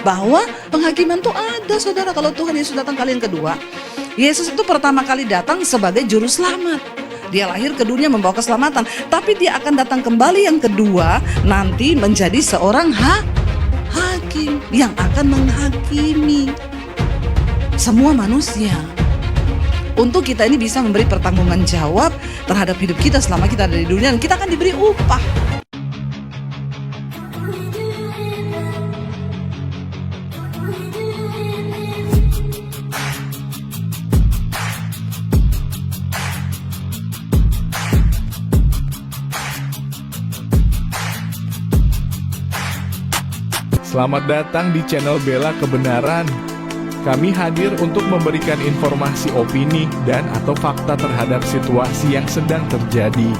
bahwa penghakiman tuh ada, saudara. Kalau Tuhan Yesus datang kali yang kedua, Yesus itu pertama kali datang sebagai juru selamat. Dia lahir ke dunia membawa keselamatan, tapi dia akan datang kembali yang kedua nanti menjadi seorang hakim yang akan menghakimi semua manusia. Untuk kita ini bisa memberi pertanggungan jawab terhadap hidup kita selama kita ada di dunia, dan kita akan diberi upah. Selamat datang di channel Bela Kebenaran. Kami hadir untuk memberikan informasi opini dan atau fakta terhadap situasi yang sedang terjadi.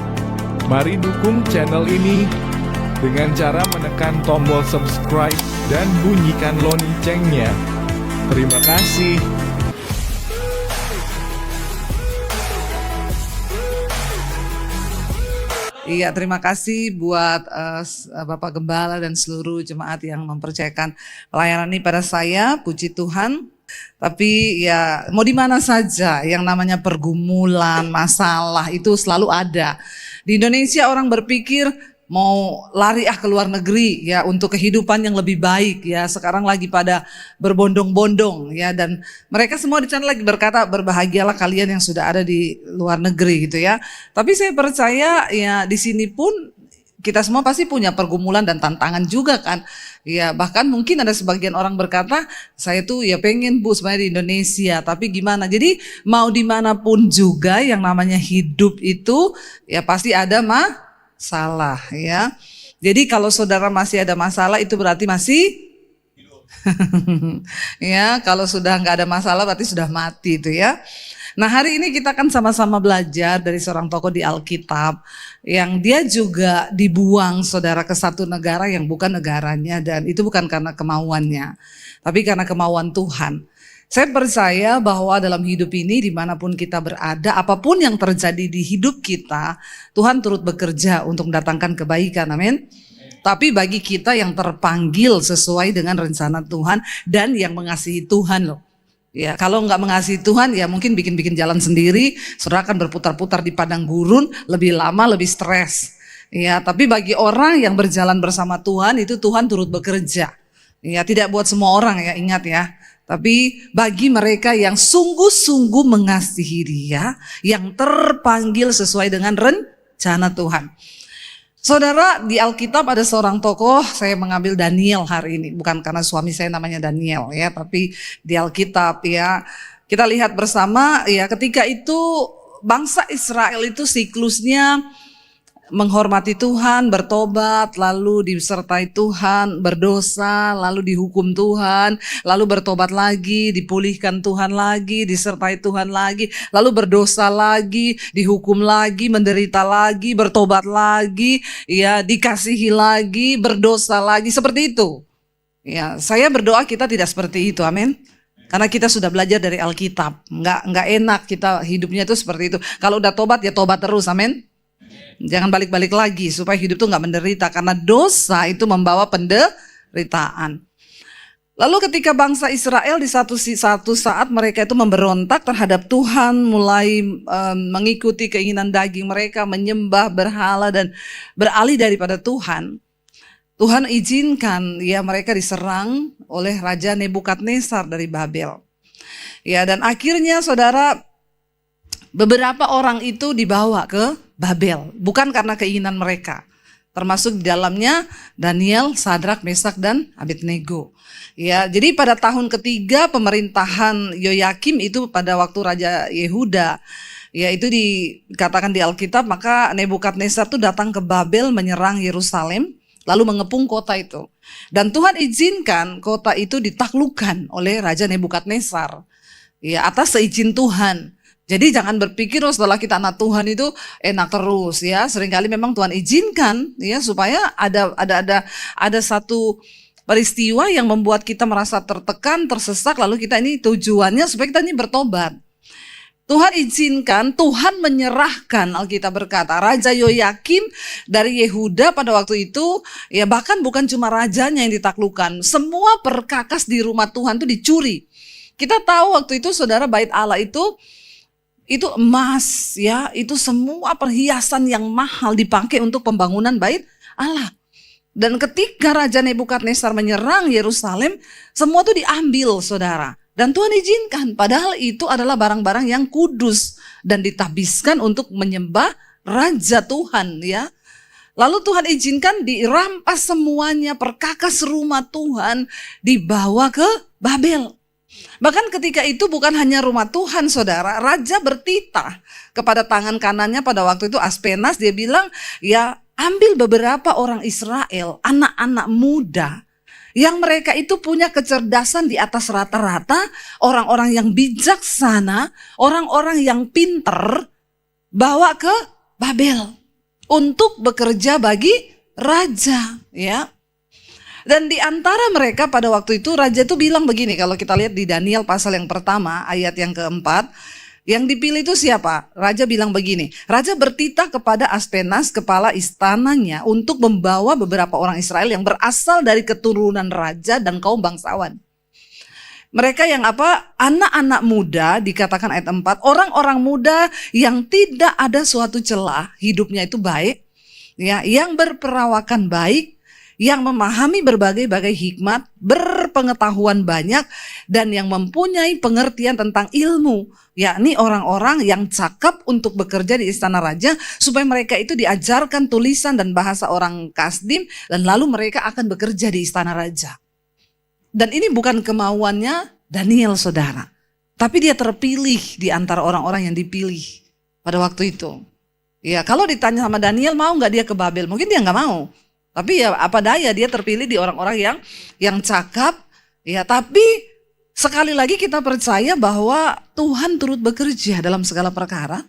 Mari dukung channel ini dengan cara menekan tombol subscribe dan bunyikan loncengnya. Terima kasih. Iya, terima kasih buat Bapak Gembala dan seluruh jemaat yang mempercayakan pelayanan ini pada saya. Puji Tuhan. Tapi ya mau di mana saja yang namanya pergumulan, masalah itu selalu ada. Di Indonesia orang berpikir mau lari ke luar negeri ya untuk kehidupan yang lebih baik ya. Sekarang lagi pada berbondong-bondong ya, dan mereka semua di sana lagi berkata berbahagialah kalian yang sudah ada di luar negeri gitu ya. Tapi saya percaya ya di sini pun kita semua pasti punya pergumulan dan tantangan juga kan. Ya bahkan mungkin ada sebagian orang berkata saya tuh ya pengen Bu sebenarnya di Indonesia, tapi gimana? Jadi mau dimanapun juga yang namanya hidup itu ya pasti ada masalah ya. Jadi kalau saudara masih ada masalah itu berarti masih ya, kalau sudah nggak ada masalah berarti sudah mati itu ya. Nah hari ini kita akan sama-sama belajar dari seorang tokoh di Alkitab yang dia juga dibuang saudara ke satu negara yang bukan negaranya, dan itu bukan karena kemauannya tapi karena kemauan Tuhan. Saya percaya bahwa dalam hidup ini dimanapun kita berada, apapun yang terjadi di hidup kita, Tuhan turut bekerja untuk mendatangkan kebaikan, amin. Tapi bagi kita yang terpanggil sesuai dengan rencana Tuhan dan yang mengasihi Tuhan loh. Ya, kalau nggak mengasihi Tuhan ya mungkin bikin-bikin jalan sendiri, saudara akan berputar-putar di padang gurun, lebih lama, lebih stres. Ya, tapi bagi orang yang berjalan bersama Tuhan itu Tuhan turut bekerja. Ya, tidak buat semua orang ya, ingat ya. Tapi bagi mereka yang sungguh-sungguh mengasihi Dia, yang terpanggil sesuai dengan rencana Tuhan. Saudara, di Alkitab ada seorang tokoh, saya mengambil Daniel hari ini. Bukan karena suami saya namanya Daniel ya, tapi di Alkitab ya. Kita lihat bersama ya, ketika itu bangsa Israel itu siklusnya menghormati Tuhan, bertobat, lalu disertai Tuhan, berdosa, lalu dihukum Tuhan, lalu bertobat lagi, dipulihkan Tuhan lagi, disertai Tuhan lagi, lalu berdosa lagi, dihukum lagi, menderita lagi, bertobat lagi, ya dikasihi lagi, berdosa lagi, seperti itu. Ya, saya berdoa kita tidak seperti itu, amin. Karena kita sudah belajar dari Alkitab, nggak enak kita hidupnya itu seperti itu. Kalau udah tobat ya tobat terus, amin. Jangan balik-balik lagi supaya hidup tuh gak menderita, karena dosa itu membawa penderitaan. Lalu ketika bangsa Israel di satu saat mereka itu memberontak terhadap Tuhan, mulai mengikuti keinginan daging mereka, menyembah berhala dan beralih daripada Tuhan. Tuhan izinkan ya mereka diserang oleh Raja Nebukadnezar dari Babel. Ya, dan akhirnya saudara, beberapa orang itu dibawa ke Babel, bukan karena keinginan mereka. Termasuk di dalamnya Daniel, Sadrak, Mesak, dan Abednego. Ya, jadi pada tahun ketiga pemerintahan Yoyakim itu pada waktu Raja Yehuda, ya itu dikatakan di Alkitab, maka Nebukadnezar itu datang ke Babel menyerang Yerusalem, lalu mengepung kota itu. Dan Tuhan izinkan kota itu ditaklukkan oleh Raja Nebukadnezar, ya atas seizin Tuhan. Jadi jangan berpikir setelah kita anak Tuhan itu enak terus ya. Seringkali memang Tuhan izinkan ya supaya ada satu peristiwa yang membuat kita merasa tertekan, tersesak, lalu kita ini tujuannya supaya kita ini bertobat. Tuhan izinkan, Tuhan menyerahkan, Alkitab berkata, Raja Yoyakim dari Yehuda pada waktu itu, ya bahkan bukan cuma rajanya yang ditaklukkan, semua perkakas di rumah Tuhan itu dicuri. Kita tahu waktu itu saudara, bait Allah itu emas, ya, itu semua perhiasan yang mahal dipakai untuk pembangunan bait Allah. Dan ketika Raja Nebukadnezar menyerang Yerusalem, semua itu diambil saudara. Dan Tuhan izinkan, padahal itu adalah barang-barang yang kudus dan ditabiskan untuk menyembah Raja Tuhan, ya. Lalu Tuhan izinkan dirampas semuanya, perkakas rumah Tuhan dibawa ke Babel. Bahkan ketika itu bukan hanya rumah Tuhan saudara, Raja bertitah kepada tangan kanannya pada waktu itu Aspenas, dia bilang, ya ambil beberapa orang Israel, anak-anak muda, yang mereka itu punya kecerdasan di atas rata-rata, orang-orang yang bijaksana, orang-orang yang pinter, bawa ke Babel untuk bekerja bagi raja, ya. Dan di antara mereka pada waktu itu raja itu bilang begini, kalau kita lihat di Daniel pasal yang pertama ayat yang keempat, yang dipilih itu siapa? Raja bilang begini, Raja bertitah kepada Aspenas, kepala istananya, untuk membawa beberapa orang Israel yang berasal dari keturunan raja dan kaum bangsawan. Mereka yang apa? Anak-anak muda, dikatakan ayat 4, orang-orang muda yang tidak ada suatu celah, hidupnya itu baik, ya, yang berperawakan baik, yang memahami berbagai-bagai hikmat, berpengetahuan banyak, dan yang mempunyai pengertian tentang ilmu, yakni orang-orang yang cakap untuk bekerja di istana raja, supaya mereka itu diajarkan tulisan dan bahasa orang Kasdim, dan lalu mereka akan bekerja di istana raja. Dan ini bukan kemauannya Daniel saudara, tapi dia terpilih di antara orang-orang yang dipilih pada waktu itu. Ya, kalau ditanya sama Daniel mau nggak dia ke Babel, mungkin dia nggak mau. Tapi ya apa daya, dia terpilih di orang-orang yang cakap, ya. Tapi sekali lagi kita percaya bahwa Tuhan turut bekerja dalam segala perkara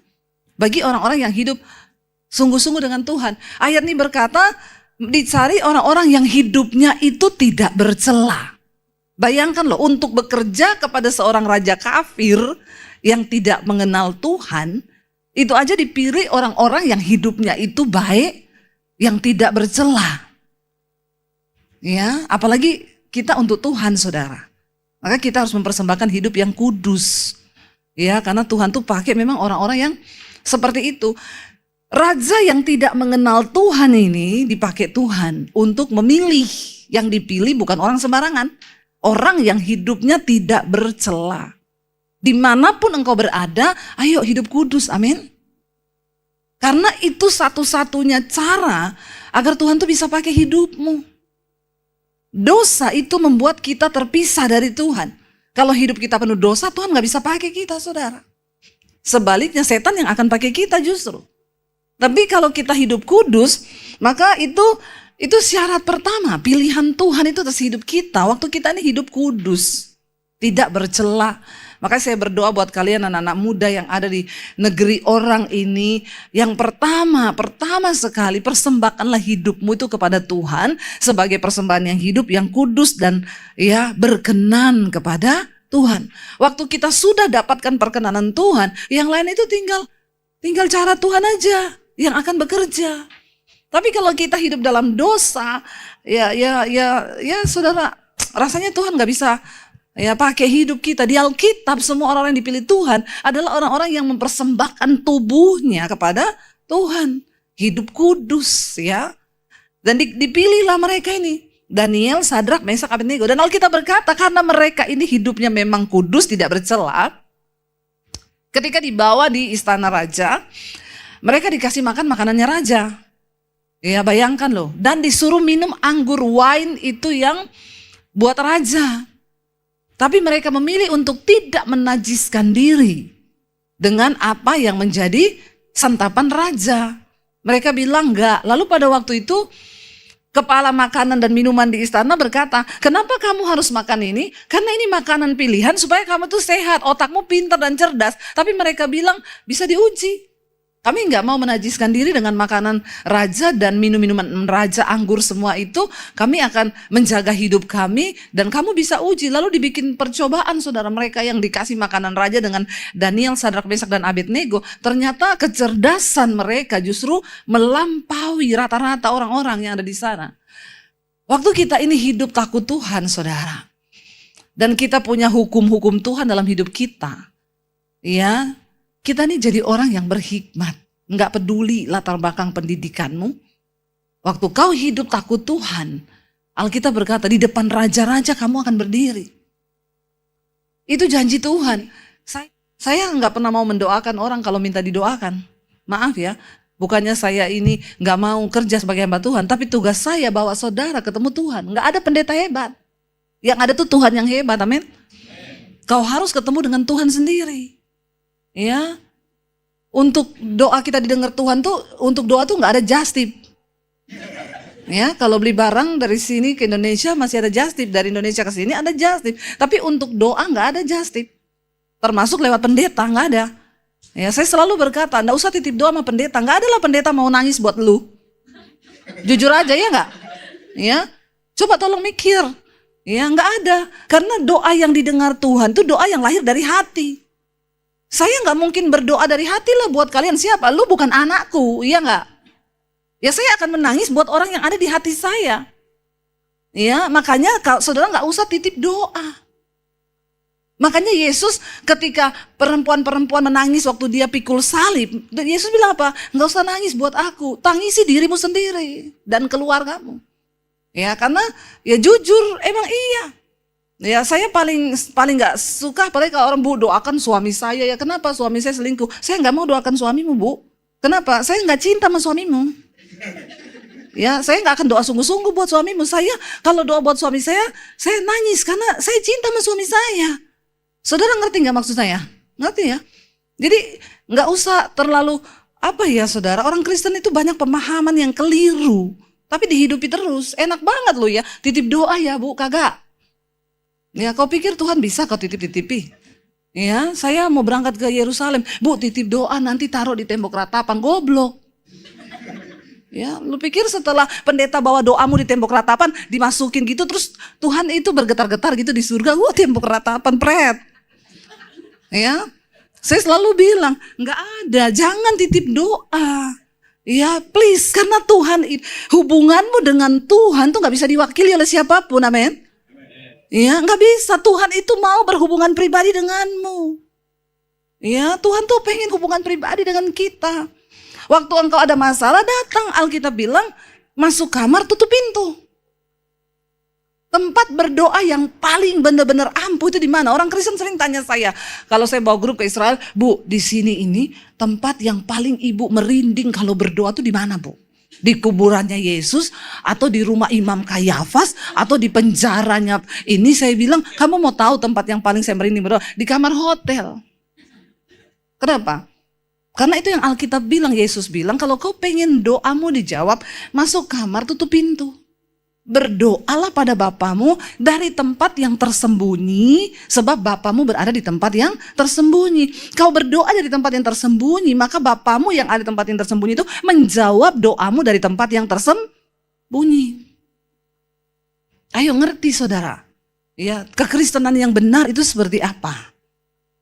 bagi orang-orang yang hidup sungguh-sungguh dengan Tuhan. Ayat ini berkata, dicari orang-orang yang hidupnya itu tidak bercela. Bayangkan loh, untuk bekerja kepada seorang raja kafir yang tidak mengenal Tuhan, itu aja dipilih orang-orang yang hidupnya itu baik, yang tidak bercela. Ya, apalagi kita untuk Tuhan saudara. Maka kita harus mempersembahkan hidup yang kudus. Ya, karena Tuhan tuh pakai memang orang-orang yang seperti itu. Raja yang tidak mengenal Tuhan ini dipakai Tuhan untuk memilih. Yang dipilih bukan orang sembarangan. Orang yang hidupnya tidak bercela. Dimanapun engkau berada, ayo hidup kudus, amin. Karena itu satu-satunya cara agar Tuhan tuh bisa pakai hidupmu. Dosa itu membuat kita terpisah dari Tuhan. Kalau hidup kita penuh dosa, Tuhan gak bisa pakai kita saudara. Sebaliknya setan yang akan pakai kita justru. Tapi kalau kita hidup kudus, maka itu syarat pertama. Pilihan Tuhan itu atas hidup kita. Waktu kita ini hidup kudus, tidak bercela. Maka saya berdoa buat kalian anak-anak muda yang ada di negeri orang ini. Yang pertama sekali persembahkanlah hidupmu itu kepada Tuhan. Sebagai persembahan yang hidup, yang kudus dan ya berkenan kepada Tuhan. Waktu kita sudah dapatkan perkenanan Tuhan, yang lain itu tinggal cara Tuhan aja yang akan bekerja. Tapi kalau kita hidup dalam dosa, ya saudara, rasanya Tuhan gak bisa ya pakai hidup kita. Di Alkitab semua orang yang dipilih Tuhan adalah orang-orang yang mempersembahkan tubuhnya kepada Tuhan. Hidup kudus ya. Dan dipilihlah mereka ini. Daniel, Sadrak, Mesak, Abednego. Dan Alkitab berkata karena mereka ini hidupnya memang kudus, tidak bercela. Ketika dibawa di istana raja, mereka dikasih makan makanannya raja. Ya bayangkan loh. Dan disuruh minum anggur wine itu yang buat raja. Tapi mereka memilih untuk tidak menajiskan diri dengan apa yang menjadi santapan raja. Mereka bilang enggak. Lalu pada waktu itu kepala makanan dan minuman di istana berkata, kenapa kamu harus makan ini? Karena ini makanan pilihan supaya kamu tuh sehat, otakmu pintar dan cerdas. Tapi mereka bilang bisa diuji. Kami nggak mau menajiskan diri dengan makanan raja dan minum-minuman raja, anggur, semua itu. Kami akan menjaga hidup kami dan kamu bisa uji. Lalu dibikin percobaan saudara, mereka yang dikasih makanan raja dengan Daniel, Sadrak, Mesak, dan Abednego. Ternyata kecerdasan mereka justru melampaui rata-rata orang-orang yang ada di sana. Waktu kita ini hidup takut Tuhan saudara. Dan kita punya hukum-hukum Tuhan dalam hidup kita. Ya, kita nih jadi orang yang berhikmat, nggak peduli latar belakang pendidikanmu. Waktu kau hidup takut Tuhan, Alkitab berkata di depan raja-raja kamu akan berdiri. Itu janji Tuhan. Saya nggak pernah mau mendoakan orang kalau minta didoakan. Maaf ya, bukannya saya ini nggak mau kerja sebagai hamba Tuhan, tapi tugas saya bawa saudara ketemu Tuhan. Nggak ada pendeta hebat, yang ada tuh Tuhan yang hebat, amin. Kau harus ketemu dengan Tuhan sendiri. Ya, untuk doa kita didengar Tuhan tuh, untuk doa tuh nggak ada just tip. Ya, kalau beli barang dari sini ke Indonesia masih ada just tip, dari Indonesia ke sini ada just tip. Tapi untuk doa nggak ada just tip. Termasuk lewat pendeta nggak ada. Ya, saya selalu berkata, nggak usah titip doa sama pendeta. Nggak ada lah pendeta mau nangis buat lu. Jujur aja ya nggak? Ya, coba tolong mikir. Ya, nggak ada. Karena doa yang didengar Tuhan itu doa yang lahir dari hati. Saya nggak mungkin berdoa dari hati lah buat kalian. Siapa? Lu bukan anakku, iya nggak? Ya saya akan menangis buat orang yang ada di hati saya. Ya, makanya saudara nggak usah titip doa. Makanya Yesus ketika perempuan-perempuan menangis waktu dia pikul salib, Yesus bilang apa? Nggak usah nangis buat aku, tangisi dirimu sendiri dan keluargamu. Ya, karena ya jujur emang iya. Ya, saya paling nggak suka apalagi kalau orang, Bu, doakan suami saya. Ya, kenapa suami saya selingkuh? Saya nggak mau doakan suamimu, Bu. Kenapa? Saya nggak cinta sama suamimu. Ya, saya nggak akan doa sungguh-sungguh buat suamimu. Saya kalau doa buat suami saya nangis karena saya cinta sama suami saya. Saudara ngerti nggak maksud saya? Ngerti ya? Jadi nggak usah terlalu apa ya saudara. Orang Kristen itu banyak pemahaman yang keliru, tapi dihidupi terus. Enak banget loh ya. Titip doa ya, Bu, kagak. Ya, kau pikir Tuhan bisa kau titip-titipi? Ya, saya mau berangkat ke Yerusalem. Bu, titip doa nanti taruh di tembok ratapan. Goblok. Ya, lu pikir setelah pendeta bawa doamu di tembok ratapan, dimasukin gitu, terus Tuhan itu bergetar-getar gitu di surga. Wah, tembok ratapan, pret. Ya, saya selalu bilang, nggak ada, jangan titip doa. Ya, please, karena Tuhan, hubunganmu dengan Tuhan tuh nggak bisa diwakili oleh siapapun, amin. Ya, nggak bisa. Tuhan itu mau berhubungan pribadi denganmu. Ya, Tuhan tuh pengen hubungan pribadi dengan kita. Waktu engkau ada masalah, datang. Alkitab bilang, masuk kamar, tutup pintu. Tempat berdoa yang paling benar-benar ampuh itu di mana? Orang Kristen sering tanya saya, kalau saya bawa grup ke Israel, Bu, di sini ini tempat yang paling ibu merinding kalau berdoa tuh di mana, Bu? Di kuburannya Yesus atau di rumah Imam Kayafas atau di penjaranya ini? Saya bilang, kamu mau tahu tempat yang paling saya merinding berdoa? Di kamar hotel. Kenapa? Karena itu yang Alkitab bilang, Yesus bilang, kalau kau pengen doamu dijawab, masuk kamar, tutup pintu. Berdoalah pada Bapamu dari tempat yang tersembunyi, sebab Bapamu berada di tempat yang tersembunyi. Kau berdoa dari tempat yang tersembunyi, maka Bapamu yang ada di tempat yang tersembunyi itu menjawab doamu dari tempat yang tersembunyi. Ayo ngerti saudara, ya, kekristenan yang benar itu seperti apa?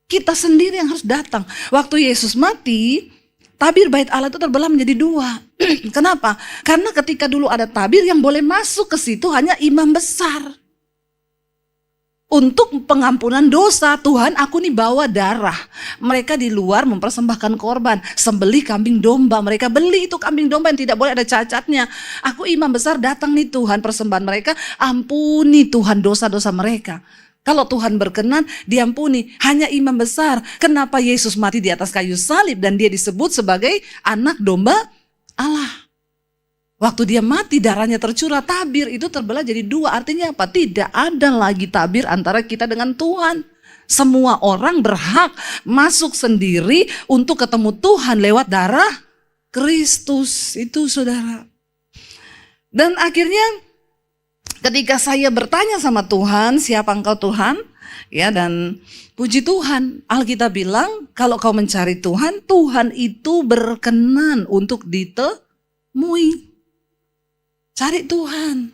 Kita sendiri yang harus datang. Waktu Yesus mati, tabir bait Allah itu terbelah menjadi dua. Kenapa? Karena ketika dulu ada tabir yang boleh masuk ke situ hanya imam besar. Untuk pengampunan dosa, Tuhan, aku nih bawa darah. Mereka di luar mempersembahkan korban, sembelih kambing domba. Mereka beli itu kambing domba yang tidak boleh ada cacatnya. Aku imam besar datang nih Tuhan, persembahan mereka, ampuni Tuhan dosa-dosa mereka. Kalau Tuhan berkenan, diampuni. Hanya imam besar. Kenapa Yesus mati di atas kayu salib dan dia disebut sebagai anak domba Allah? Waktu dia mati, darahnya tercurah, tabir itu terbelah jadi dua. Artinya apa? Tidak ada lagi tabir antara kita dengan Tuhan. Semua orang berhak masuk sendiri untuk ketemu Tuhan lewat darah Kristus. Itu saudara. Dan akhirnya ketika saya bertanya sama Tuhan, siapa engkau Tuhan? Ya, dan puji Tuhan, Alkitab bilang kalau kau mencari Tuhan, Tuhan itu berkenan untuk ditemui. Cari Tuhan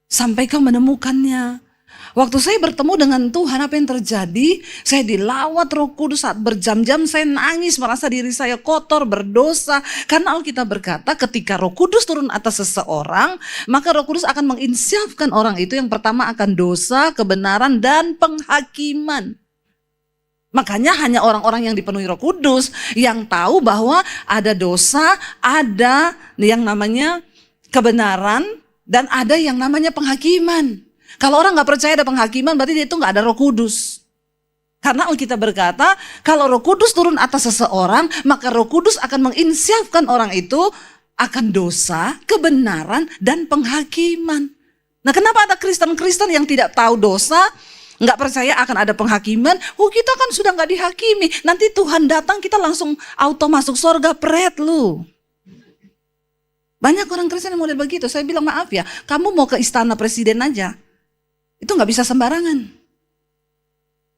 sampai kau menemukannya. Waktu saya bertemu dengan Tuhan, apa yang terjadi? Saya dilawat Roh Kudus saat berjam-jam saya nangis, merasa diri saya kotor, berdosa. Karena Alkitab berkata ketika Roh Kudus turun atas seseorang, maka Roh Kudus akan menginsyafkan orang itu yang pertama akan dosa, kebenaran, dan penghakiman. Makanya hanya orang-orang yang dipenuhi Roh Kudus yang tahu bahwa ada dosa, ada yang namanya kebenaran, dan ada yang namanya penghakiman. Kalau orang gak percaya ada penghakiman, berarti dia itu gak ada Roh Kudus. Karena Alkitab berkata, kalau Roh Kudus turun atas seseorang, maka Roh Kudus akan menginsyafkan orang itu akan dosa, kebenaran, dan penghakiman. Nah, kenapa ada Kristen-Kristen yang tidak tahu dosa, gak percaya akan ada penghakiman? Kita kan sudah gak dihakimi. Nanti Tuhan datang, kita langsung auto masuk surga, pret lu. Banyak orang Kristen yang model begitu. Saya bilang maaf ya, kamu mau ke istana presiden aja, itu nggak bisa sembarangan.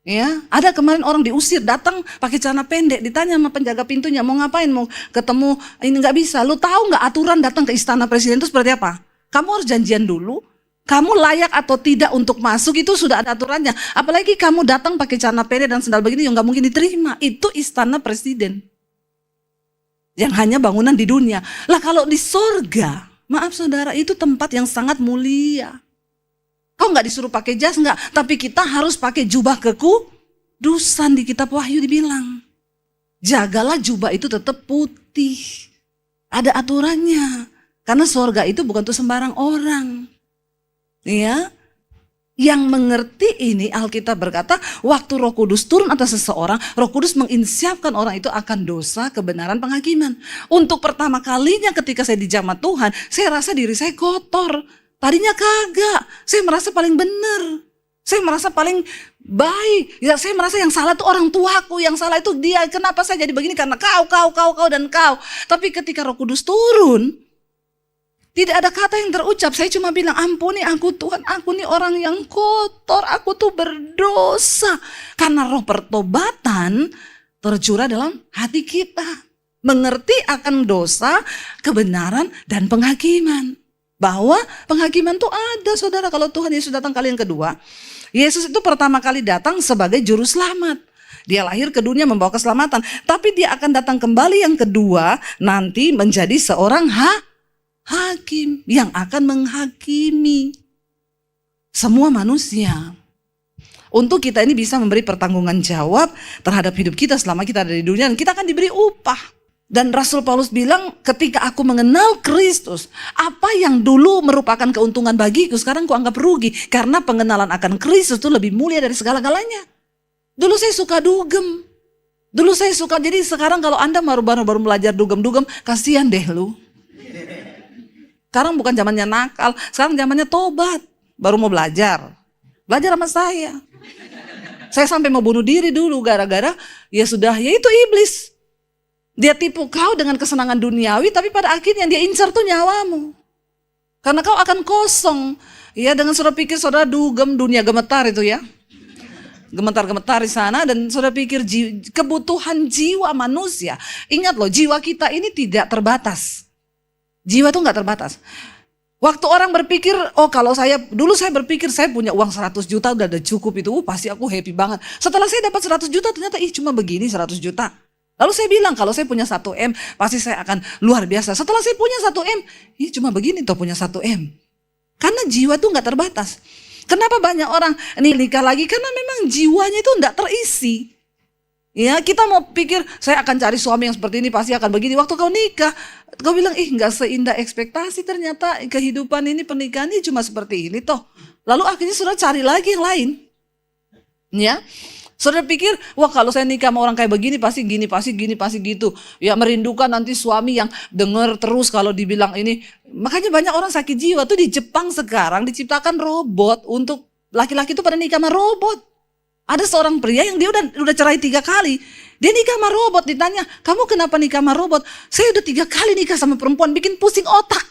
Ya, ada kemarin orang diusir, datang pakai celana pendek, ditanya sama penjaga pintunya, mau ngapain, mau ketemu, ini nggak bisa. Lu tahu nggak aturan datang ke istana presiden itu seperti apa? Kamu harus janjian dulu, kamu layak atau tidak untuk masuk, itu sudah ada aturannya. Apalagi kamu datang pakai celana pendek dan sandal begini, yang nggak mungkin diterima. Itu istana presiden, yang hanya bangunan di dunia. Lah kalau di sorga, maaf saudara, itu tempat yang sangat mulia. Kau nggak disuruh pakai jas nggak, tapi kita harus pakai jubah kekudusan. Di kitab Wahyu dibilang, jagalah jubah itu tetap putih. Ada aturannya, karena sorga itu bukan untuk sembarang orang. Ya, yang mengerti ini Alkitab berkata, waktu Roh Kudus turun atas seseorang, Roh Kudus menginsyafkan orang itu akan dosa, kebenaran, penghakiman. Untuk pertama kalinya ketika saya dijamah Tuhan, saya rasa diri saya kotor. Tadinya kagak, saya merasa paling benar, saya merasa paling baik. Ya, saya merasa yang salah itu orang tuaku, yang salah itu dia. Kenapa saya jadi begini? Karena kau, dan kau. Tapi ketika Roh Kudus turun, tidak ada kata yang terucap. Saya cuma bilang, ampuni aku Tuhan, aku nih orang yang kotor, aku tuh berdosa. Karena roh pertobatan tercurah dalam hati kita. Mengerti akan dosa, kebenaran, dan penghakiman. Bahwa penghakiman itu ada saudara. Kalau Tuhan Yesus datang kali yang kedua, Yesus itu pertama kali datang sebagai juru selamat. Dia lahir ke dunia membawa keselamatan, tapi dia akan datang kembali yang kedua nanti menjadi seorang hakim yang akan menghakimi semua manusia. Untuk kita ini bisa memberi pertanggungan jawab terhadap hidup kita selama kita ada di dunia, dan kita akan diberi upah. Dan Rasul Paulus bilang, ketika aku mengenal Kristus, apa yang dulu merupakan keuntungan bagiku, sekarang ku anggap rugi. Karena pengenalan akan Kristus itu lebih mulia dari segala-galanya. Dulu saya suka dugem. Jadi sekarang kalau Anda baru belajar dugem-dugem, kasihan deh lu. Sekarang bukan zamannya nakal, sekarang zamannya tobat. Baru mau belajar sama saya. Saya sampai mau bunuh diri dulu gara-gara ya itu iblis. Dia tipu kau dengan kesenangan duniawi, tapi pada akhirnya dia incar tuh nyawamu. Karena kau akan kosong. Ya, dengan saudara pikir saudara dugem, dunia gemetar itu ya. Gemetar-gemetar di sana, dan saudara pikir kebutuhan jiwa manusia. Ingat loh, jiwa kita ini tidak terbatas. Jiwa itu nggak terbatas. Waktu orang berpikir, dulu saya berpikir saya punya uang 100 juta udah ada cukup itu, pasti aku happy banget. Setelah saya dapat 100 juta ternyata cuma begini 100 juta. Lalu saya bilang kalau saya punya 1 M pasti saya akan luar biasa. Setelah saya punya 1 M, cuma begini toh punya 1 M. Karena jiwa tuh nggak terbatas. Kenapa banyak orang ini nikah lagi? Karena memang jiwanya itu nggak terisi. Ya, kita mau pikir saya akan cari suami yang seperti ini pasti akan begini. Waktu kau nikah, kau bilang nggak seindah ekspektasi, ternyata kehidupan ini, pernikahan ini cuma seperti ini toh. Lalu akhirnya sudah cari lagi yang lain. Ya. Saudara pikir, wah kalau saya nikah sama orang kayak begini pasti gini, pasti gitu. Ya merindukan nanti suami yang dengar terus kalau dibilang ini. Makanya banyak orang sakit jiwa tuh di Jepang sekarang diciptakan robot untuk laki-laki tuh pada nikah sama robot. Ada seorang pria yang dia udah cerai 3 kali. Dia nikah sama robot, ditanya, kamu kenapa nikah sama robot? Saya udah 3 kali nikah sama perempuan, bikin pusing otak.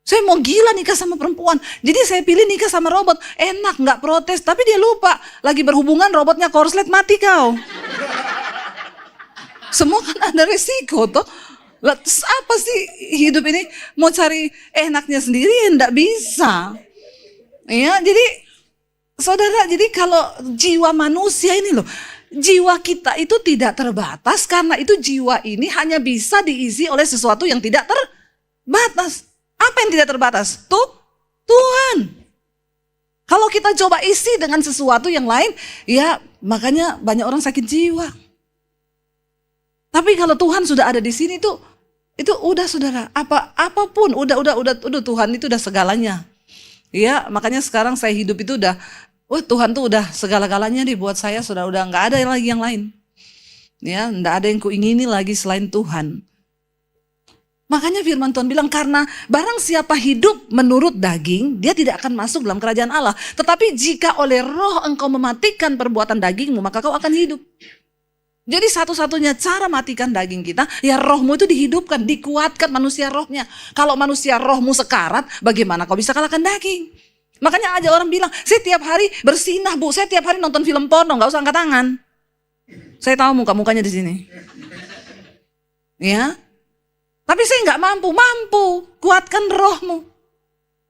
Saya mau gila nikah sama perempuan. Jadi saya pilih nikah sama robot. Enak, nggak protes. Tapi dia lupa. Lagi berhubungan robotnya korslet, mati kau. Semua kan ada resiko toh. Lah, terus apa sih hidup ini? Mau cari enaknya sendiri ya nggak bisa. Ya, jadi saudara, jadi kalau jiwa manusia ini loh. Jiwa kita itu tidak terbatas. Karena itu jiwa ini hanya bisa diisi oleh sesuatu yang tidak terbatas. Apa yang tidak terbatas? Tuhan. Kalau kita coba isi dengan sesuatu yang lain, ya makanya banyak orang sakit jiwa. Tapi kalau Tuhan sudah ada di sini itu udah saudara, apapun udah Tuhan itu udah segalanya. Ya, makanya sekarang saya hidup itu udah, Tuhan tuh udah segala-galanya nih buat saya, sudah nggak ada lagi yang lain. Ya, nggak ada yang kuingini lagi selain Tuhan. Makanya firman Tuhan bilang, karena barang siapa hidup menurut daging, dia tidak akan masuk dalam kerajaan Allah. Tetapi jika oleh roh engkau mematikan perbuatan dagingmu, maka kau akan hidup. Jadi satu-satunya cara matikan daging kita, ya rohmu itu dihidupkan, dikuatkan manusia rohnya. Kalau manusia rohmu sekarat, bagaimana kau bisa kalahkan daging? Makanya aja orang bilang, saya tiap hari bersinah bu, saya tiap hari nonton film porno, gak usah angkat tangan. Saya tahu muka-mukanya di sini. Ya. Tapi saya nggak mampu, kuatkan rohmu.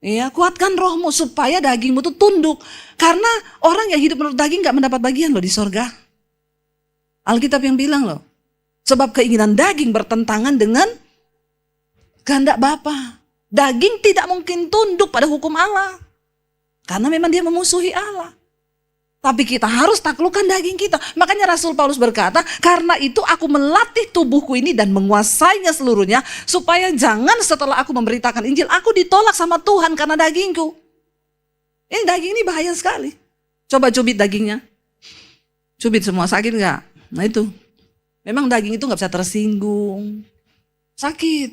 Ya, kuatkan rohmu supaya dagingmu itu tunduk. Karena orang yang hidup menurut daging nggak mendapat bagian loh di sorga. Alkitab yang bilang loh, sebab keinginan daging bertentangan dengan kehendak Bapa. Daging tidak mungkin tunduk pada hukum Allah. Karena memang dia memusuhi Allah. Tapi kita harus taklukkan daging kita. Makanya Rasul Paulus berkata, karena itu aku melatih tubuhku ini dan menguasainya seluruhnya, supaya jangan setelah aku memberitakan Injil, aku ditolak sama Tuhan karena dagingku. Ini daging ini bahaya sekali. Coba cubit dagingnya. Cubit semua, sakit nggak? Nah itu. Memang daging itu nggak bisa tersinggung. Sakit.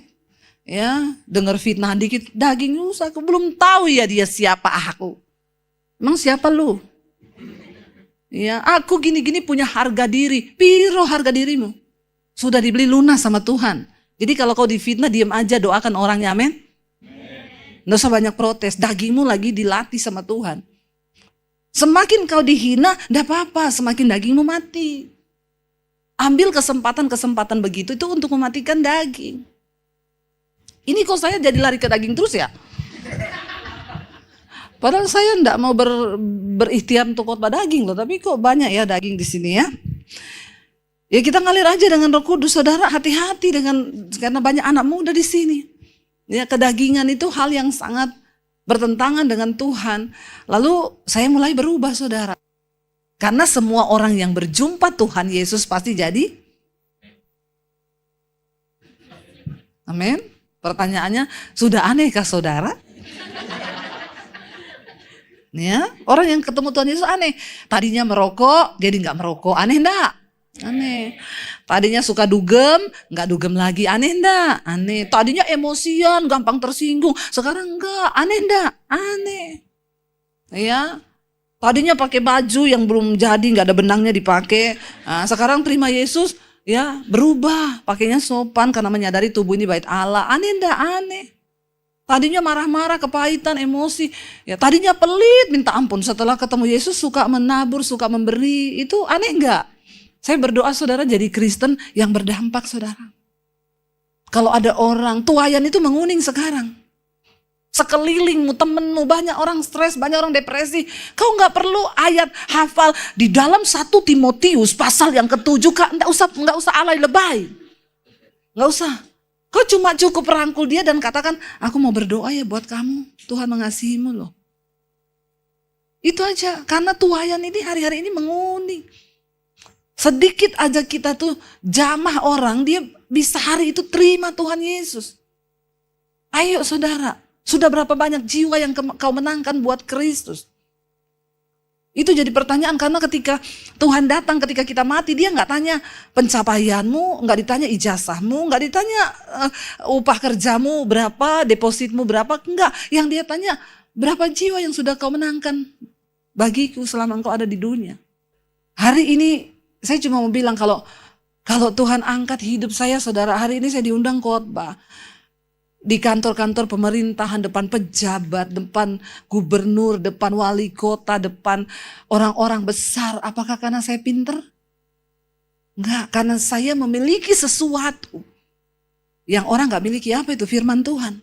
Ya, dengar fitnah dikit, daging aku belum tahu ya dia siapa aku. Emang siapa lu? Ya, aku gini-gini punya harga diri. Piro harga dirimu? Sudah dibeli lunas sama Tuhan. Jadi kalau kau difitnah, diam aja, doakan orangnya, amin. Nggak usah banyak protes, dagingmu lagi dilatih sama Tuhan. Semakin kau dihina, enggak apa-apa, semakin dagingmu mati. Ambil kesempatan-kesempatan begitu itu untuk mematikan daging. Ini kok saya jadi lari ke daging terus ya? Padahal saya enggak mau berikhtiar untuk khotbah daging loh, tapi kok banyak ya daging di sini ya. Ya kita ngalir aja dengan Roh Kudus, saudara, hati-hati karena banyak anak muda di sini. Ya, kedagingan itu hal yang sangat bertentangan dengan Tuhan. Lalu saya mulai berubah, saudara. Karena semua orang yang berjumpa Tuhan Yesus pasti jadi. Amin. Pertanyaannya, sudah anehkah saudara? Ya, orang yang ketemu Tuhan Yesus aneh. Tadinya merokok, jadi nggak merokok. Aneh enggak? Aneh. Tadinya suka dugem, nggak dugem lagi. Aneh enggak? Aneh. Tadinya emosian, gampang tersinggung. Sekarang enggak. Aneh enggak? Aneh. Ya. Tadinya pakai baju yang belum jadi, nggak ada benangnya dipakai. Nah, sekarang terima Yesus, ya berubah. Pakainya sopan karena menyadari tubuh ini bait Allah. Aneh enggak? Aneh. Tadinya marah-marah, kepahitan, emosi. Ya, tadinya pelit, minta ampun. Setelah ketemu Yesus suka menabur, suka memberi. Itu aneh enggak? Saya berdoa saudara jadi Kristen yang berdampak saudara. Kalau ada orang, tuayan itu menguning sekarang. Sekelilingmu, temenmu, banyak orang stres, banyak orang depresi. Kau nggak perlu ayat hafal di dalam 1 Timotius pasal yang ke-7. Nggak usah alay lebay. Nggak usah. Kau cuma cukup rangkul dia dan katakan, aku mau berdoa ya buat kamu. Tuhan mengasihimu loh. Itu aja. Karena tuayan ini hari-hari ini menguning. Sedikit aja kita tuh jamah orang, dia bisa hari itu terima Tuhan Yesus. Ayo saudara, sudah berapa banyak jiwa yang kau menangkan buat Kristus? Itu jadi pertanyaan karena ketika Tuhan datang, ketika kita mati, dia nggak tanya pencapaianmu, nggak ditanya ijazahmu, nggak ditanya upah kerjamu berapa, depositmu berapa, enggak. Yang dia tanya berapa jiwa yang sudah kau menangkan bagiku selama engkau ada di dunia. Hari ini saya cuma mau bilang kalau Tuhan angkat hidup saya, saudara, hari ini saya diundang khotbah. di kantor-kantor pemerintahan, depan pejabat, depan gubernur, depan wali kota, depan orang-orang besar. Apakah karena saya pinter? Enggak, karena saya memiliki sesuatu yang orang gak miliki. Apa itu? Firman Tuhan.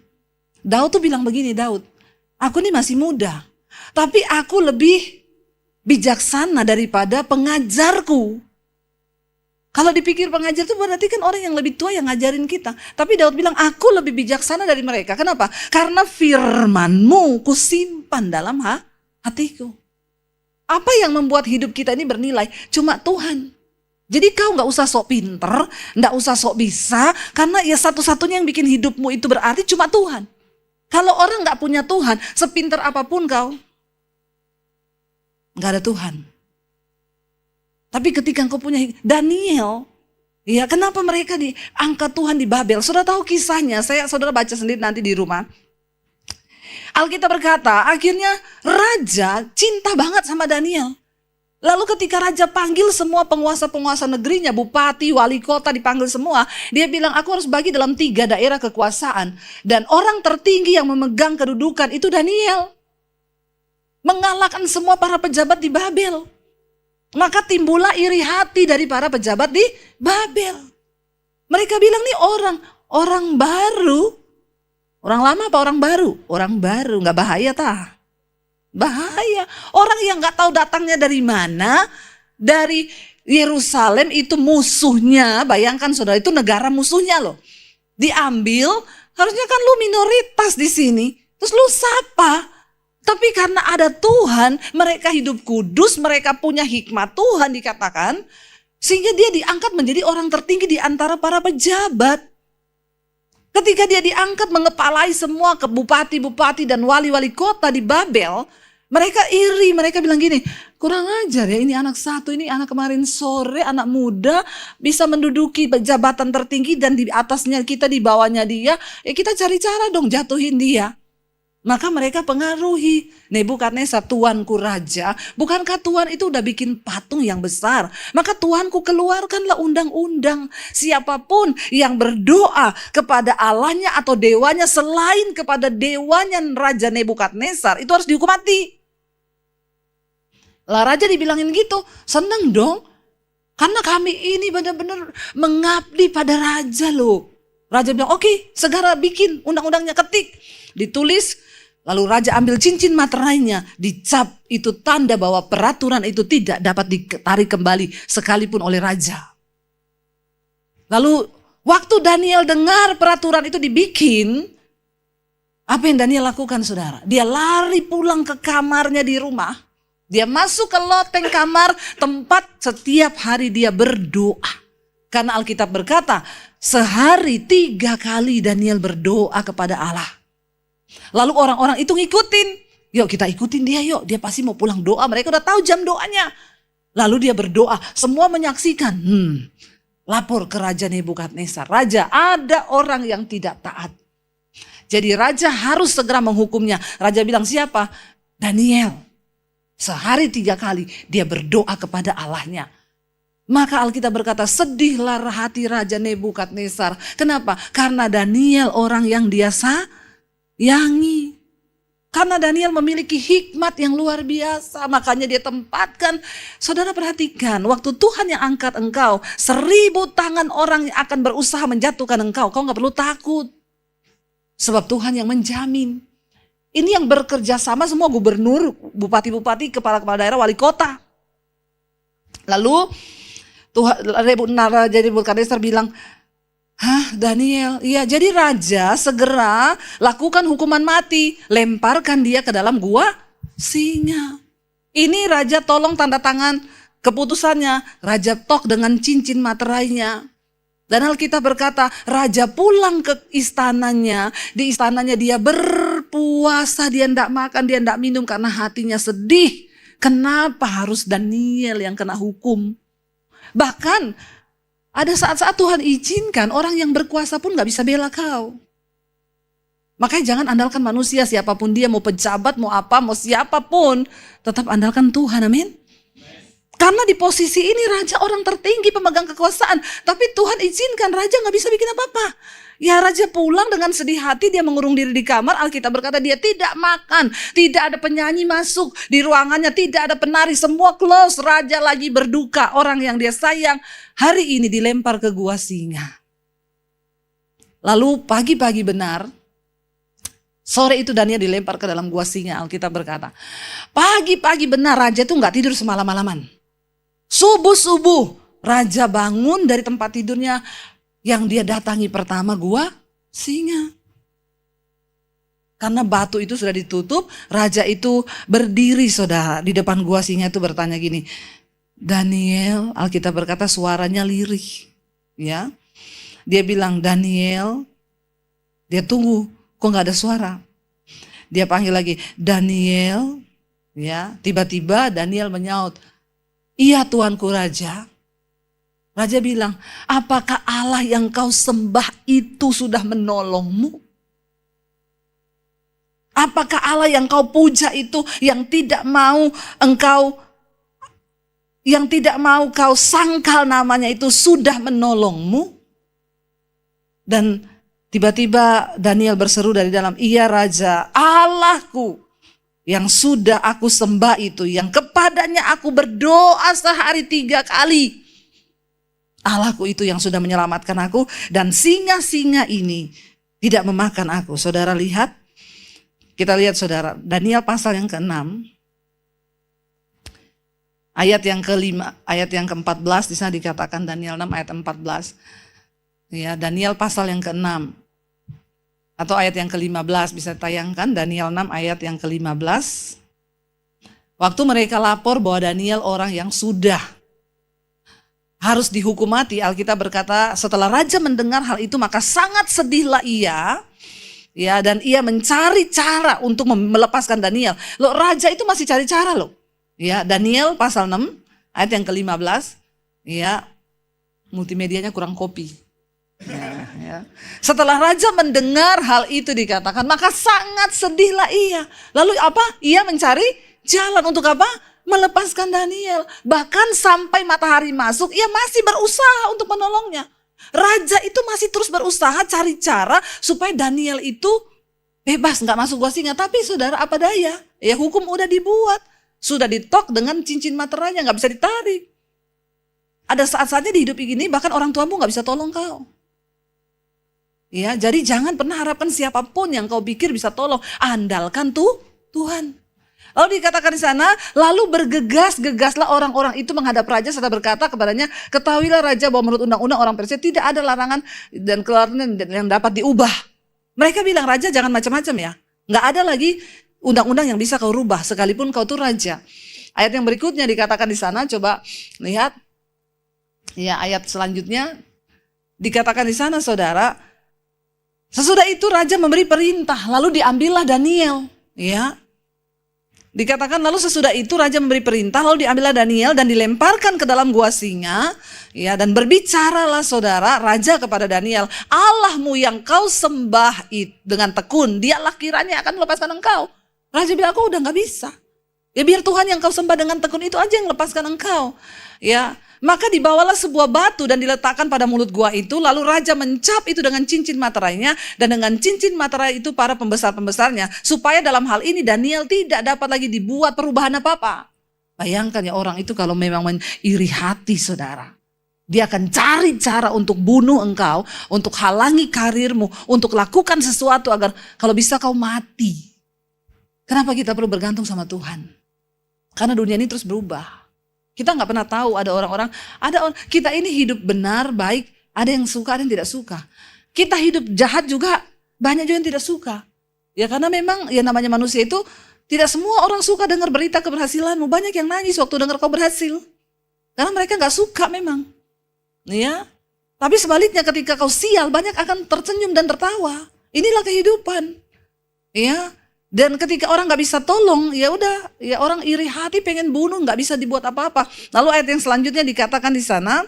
Daud tuh bilang begini, Daud, aku ini masih muda, tapi aku lebih bijaksana daripada pengajarku. Kalau dipikir pengajar itu berarti kan orang yang lebih tua yang ngajarin kita. Tapi Daud bilang, aku lebih bijaksana dari mereka. Kenapa? Karena firman-Mu kusimpan dalam hatiku. Apa yang membuat hidup kita ini bernilai? Cuma Tuhan. Jadi kau gak usah sok pinter, gak usah sok bisa, karena ya satu-satunya yang bikin hidupmu itu berarti cuma Tuhan. Kalau orang gak punya Tuhan, sepinter apapun kau, gak ada Tuhan. Tapi ketika engkau punya Daniel, ya kenapa mereka diangkat Tuhan di Babel? Saudara tahu kisahnya, saudara baca sendiri nanti di rumah. Alkitab berkata, akhirnya raja cinta banget sama Daniel. Lalu ketika raja panggil semua penguasa-penguasa negerinya, bupati, wali kota dipanggil semua, dia bilang aku harus bagi dalam 3 daerah kekuasaan. Dan orang tertinggi yang memegang kedudukan itu Daniel. Mengalahkan semua para pejabat di Babel. Maka timbullah iri hati dari para pejabat di Babel. Mereka bilang nih orang baru. Orang lama apa orang baru? Orang baru, gak bahaya tah? Bahaya. Orang yang gak tahu datangnya dari mana, dari Yerusalem itu musuhnya, bayangkan saudara itu negara musuhnya loh. Diambil, harusnya kan lu minoritas di sini, terus lu sapa? Tapi karena ada Tuhan, mereka hidup kudus, mereka punya hikmat Tuhan dikatakan, sehingga dia diangkat menjadi orang tertinggi di antara para pejabat. Ketika dia diangkat mengepalai semua ke bupati-bupati dan wali-wali kota di Babel, mereka iri, mereka bilang gini, kurang ajar ya ini anak satu, ini anak kemarin sore, anak muda bisa menduduki jabatan tertinggi dan di atasnya kita, di bawahnya dia, ya kita cari cara dong jatuhin dia. Maka mereka pengaruhi Nebukadnezar, tuanku raja. Bukankah Tuhan itu udah bikin patung yang besar? Maka Tuanku keluarkanlah undang-undang. Siapapun yang berdoa kepada Allahnya atau dewanya selain kepada dewanya Raja Nebukadnezar, itu harus dihukum mati. Lah raja dibilangin gitu, seneng dong. Karena kami ini benar-benar mengabdi pada raja loh. Raja bilang, oke, segera bikin undang-undangnya, ketik. Ditulis. Lalu raja ambil cincin materainya, dicap, itu tanda bahwa peraturan itu tidak dapat ditarik kembali sekalipun oleh raja. Lalu waktu Daniel dengar peraturan itu dibikin, apa yang Daniel lakukan saudara? Dia lari pulang ke kamarnya di rumah, dia masuk ke loteng kamar tempat setiap hari dia berdoa. Karena Alkitab berkata, sehari 3 kali Daniel berdoa kepada Allah. Lalu orang-orang itu ngikutin. Yuk kita ikutin dia yuk. Dia pasti mau pulang doa. Mereka udah tahu jam doanya. Lalu dia berdoa. Semua menyaksikan. Lapor ke Raja Nebukadnezar. Raja, ada orang yang tidak taat. Jadi raja harus segera menghukumnya. Raja bilang siapa? Daniel. Sehari 3 kali dia berdoa kepada Allahnya. Maka Alkitab berkata, sedihlah hati Raja Nebukadnezar. Kenapa? Karena Daniel orang yang dia sayangi. Karena Daniel memiliki hikmat yang luar biasa, makanya dia tempatkan. Saudara perhatikan, waktu Tuhan yang angkat engkau, 1000 tangan orang yang akan berusaha menjatuhkan engkau, kau gak perlu takut. Sebab Tuhan yang menjamin. Ini yang bekerja sama semua gubernur, bupati-bupati, kepala-kepala daerah, wali kota. Lalu Raja Nebukadnezar bilang, hah Daniel, iya jadi raja segera lakukan hukuman mati. Lemparkan dia ke dalam gua singa. Ini raja tolong tanda tangan keputusannya. Raja tok dengan cincin materainya. Dan Alkitab berkata raja pulang ke istananya. Di istananya dia berpuasa, dia tidak makan, dia tidak minum karena hatinya sedih. Kenapa harus Daniel yang kena hukum? Bahkan ada saat-saat Tuhan izinkan orang yang berkuasa pun gak bisa bela kau. Makanya jangan andalkan manusia, siapapun dia, mau pejabat, mau apa, mau siapapun. Tetap andalkan Tuhan, amin. Karena di posisi ini raja orang tertinggi pemegang kekuasaan. Tapi Tuhan izinkan raja gak bisa bikin apa-apa. Ya raja pulang dengan sedih hati, dia mengurung diri di kamar. Alkitab berkata dia tidak makan, tidak ada penyanyi masuk di ruangannya, tidak ada penari, semua close. Raja lagi berduka, orang yang dia sayang hari ini dilempar ke gua singa. Lalu pagi-pagi benar, sore itu Daniel dilempar ke dalam gua singa. Alkitab berkata, pagi-pagi benar raja itu gak tidur semalam-malaman. Subuh-subuh raja bangun dari tempat tidurnya. Yang dia datangi pertama gua singa. Karena batu itu sudah ditutup, raja itu berdiri saudara di depan gua singa itu bertanya gini, Daniel, Alkitab berkata suaranya lirih. Ya, dia bilang Daniel, dia tunggu, kok gak ada suara. Dia panggil lagi Daniel, ya, tiba-tiba Daniel menyaut, iya tuanku raja. Raja bilang, apakah Allah yang kau sembah itu sudah menolongmu? Apakah Allah yang kau puja itu yang tidak mau kau sangkal namanya itu sudah menolongmu? Dan tiba-tiba Daniel berseru dari dalam, iya raja, Allahku yang sudah aku sembah itu, yang kepadanya aku berdoa sehari 3 kali. Allahku itu yang sudah menyelamatkan aku dan singa-singa ini tidak memakan aku. Saudara lihat, kita lihat saudara, Daniel pasal yang ke-6, ayat yang ke-5, ayat yang ke-14 di sana dikatakan Daniel 6 ayat 14. Ya, Daniel pasal yang ke-6 atau ayat yang ke-15 bisa tayangkan Daniel 6 ayat yang ke-15. Waktu mereka lapor bahwa Daniel orang yang sudah harus dihukum mati, Alkitab berkata setelah raja mendengar hal itu maka sangat sedihlah ia, ya, dan ia mencari cara untuk melepaskan Daniel. Loh, raja itu masih cari cara loh. Ya, Daniel pasal 6 ayat yang ke-15, ya, multimedianya kurang kopi. Ya. Setelah raja mendengar hal itu dikatakan maka sangat sedihlah ia. Lalu apa? Ia mencari jalan untuk apa? Melepaskan Daniel. Bahkan sampai matahari masuk, ia masih berusaha untuk menolongnya. Raja itu masih terus berusaha cari cara supaya Daniel itu bebas, gak masuk gua singa. Tapi saudara, apa daya? Ya hukum udah dibuat. Sudah ditok dengan cincin materainya, gak bisa ditarik. Ada saat-saatnya di hidup ini bahkan orang tuamu gak bisa tolong kau. Ya, jadi jangan pernah harapkan siapapun yang kau pikir bisa tolong. Andalkan Tuhan. Lalu dikatakan di sana, lalu bergegas-gegaslah orang-orang itu menghadap raja serta berkata kepadanya, ketahuilah raja bahwa menurut undang-undang orang Persia tidak ada larangan dan keluaran yang dapat diubah. Mereka bilang, raja jangan macam-macam ya. Nggak ada lagi undang-undang yang bisa kau rubah sekalipun kau tuh raja. Ayat yang berikutnya dikatakan di sana, coba lihat. Ya, ayat selanjutnya dikatakan di sana saudara, sesudah itu raja memberi perintah, lalu diambillah Daniel, ya. Dikatakan lalu sesudah itu raja memberi perintah lalu diambillah Daniel dan dilemparkan ke dalam gua singa, ya, dan berbicaralah saudara raja kepada Daniel, Allahmu yang kau sembah dengan tekun, dialah kiranya akan melepaskan engkau. Raja bilang, aku udah gak bisa. Ya biar Tuhan yang kau sembah dengan tekun itu aja yang lepaskan engkau. Ya, maka dibawalah sebuah batu dan diletakkan pada mulut gua itu. Lalu raja mencap itu dengan cincin materainya. Dan dengan cincin materai itu para pembesar-pembesarnya. Supaya dalam hal ini Daniel tidak dapat lagi dibuat perubahan apa-apa. Bayangkan ya, orang itu kalau memang iri hati saudara. Dia akan cari cara untuk bunuh engkau. Untuk halangi karirmu. Untuk lakukan sesuatu agar kalau bisa kau mati. Kenapa kita perlu bergantung sama Tuhan? Karena dunia ini terus berubah. Kita nggak pernah tahu ada orang-orang, kita ini hidup benar, baik, ada yang suka, ada yang tidak suka. Kita hidup jahat juga, banyak juga yang tidak suka. Ya karena memang ya namanya manusia itu, tidak semua orang suka dengar berita keberhasilanmu. Banyak yang nangis waktu dengar kau berhasil. Karena mereka nggak suka memang. Ya, tapi sebaliknya ketika kau sial, banyak akan tersenyum dan tertawa. Inilah kehidupan. Ya. Dan ketika orang gak bisa tolong, ya udah, ya orang iri hati pengen bunuh, gak bisa dibuat apa-apa. Lalu ayat yang selanjutnya dikatakan di sana,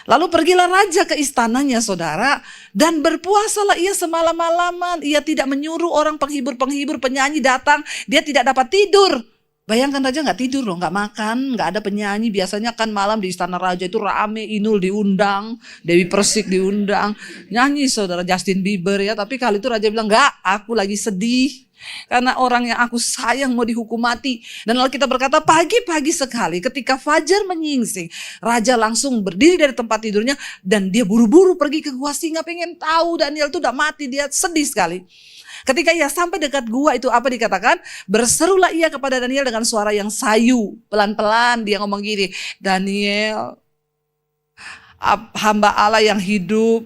lalu pergilah raja ke istananya saudara, dan berpuasalah ia semalam-malaman. Ia tidak menyuruh orang penghibur-penghibur penyanyi datang, dia tidak dapat tidur. Bayangkan raja nggak tidur loh, nggak makan, nggak ada penyanyi. Biasanya kan malam di istana raja itu rame, Inul diundang, Dewi Persik diundang, nyanyi saudara Justin Bieber ya. Tapi kali itu raja bilang, nggak, aku lagi sedih. Karena orang yang aku sayang mau dihukum mati. Dan lalu kita berkata pagi-pagi sekali ketika fajar menyingsing, raja langsung berdiri dari tempat tidurnya dan dia buru-buru pergi ke gua singa, pengen tahu Daniel itu udah mati. Dia sedih sekali. Ketika ia sampai dekat gua itu apa dikatakan? Berserulah ia kepada Daniel dengan suara yang sayu. Pelan-pelan dia ngomong gini, Daniel, hamba Allah yang hidup,